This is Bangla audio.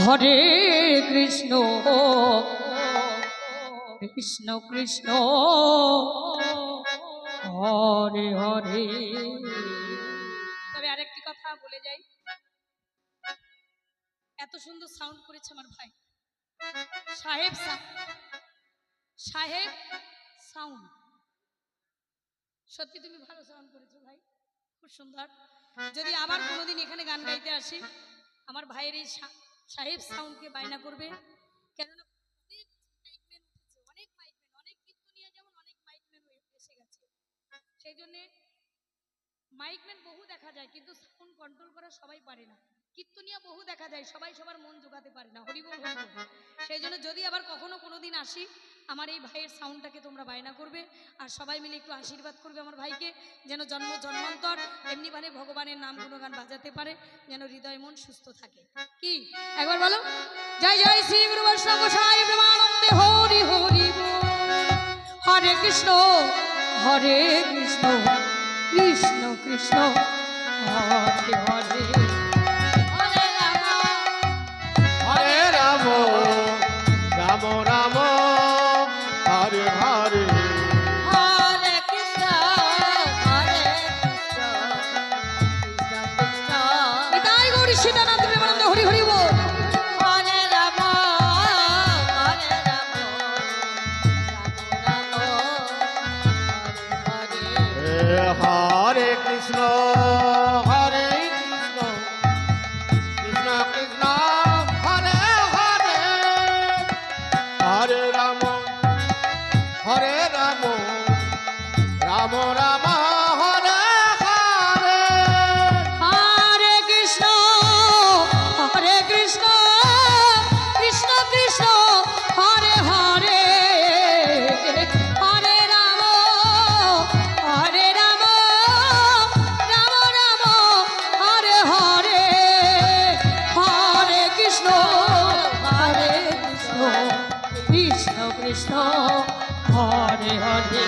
হরে কৃষ্ণ কৃষ্ণ কৃষ্ণ হরে হরে। তবে আরেকটি কথা বলে যাই, এত সুন্দর সাউন্ড করেছে আমার ভাই সাহেব সাহেব সাউন্ড। সত্যি তুমি ভালো সাউন্ড করেছো ভাই, খুব সুন্দর। যদি আবার কোনোদিন এখানে গান গাইতে আসি আমার ভাইয়ের এই সাহেব সাউন্ডকে বায়না করবে, কেননা অনেক মাইকম্যান অনেক কীর্তনিয়া যেমন অনেক মাইকম্যান এসে গেছে, সেই জন্যে মাইকম্যান বহু দেখা যায় কিন্তু সাউন্ড কন্ট্রোল করা সবাই পারে না। কীর্তনিয়া বহু দেখা যায়, সবাই সবার মন জোগাতে পারে না। হরিবল হরিবল। সেই জন্য যদি আবার কখনো কোনোদিন আসি আমার এই ভাইয়ের সাউন্ডটাকে তোমরা বায়না করবে আর সবাই মিলে একটু আশীর্বাদ করবে আমার ভাইকে, যেন জন্ম জন্মান্তর এমনি মানে ভগবানের নাম গুণগান বাজাতে পারে, যেন হৃদয় মন সুস্থ থাকে। কি একবার বলো, জয় জয় শ্রী গুরু বৈষ্ণব গোসাই প্রেমানন্দে হরি হরি বল। হরে কৃষ্ণ কৃষ্ণ কৃষ্ণ হরে হরে, হরে রাম রাম রাম হরে হরে, হরে কৃষ্ণ কৃষ্ণ কৃষ্ণ। নিতাই গৌরী সীতানাথ প্রেমানন্দ হরি হরি বল। হরে রাম রাম রাম হরে হরে, হরে কৃষ্ণ হরে কৃষ্ণ কৃষ্ণ কৃষ্ণ হরে হরে, হরে রাম রাম রাম হরে হরে, হরে কৃষ্ণ কৃষ্ণ কৃষ্ণ হরে হরে, হরে রাম রাম রাম হরে হরে, হরে কৃষ্ণ কৃষ্ণ কৃষ্ণ হরে হরে।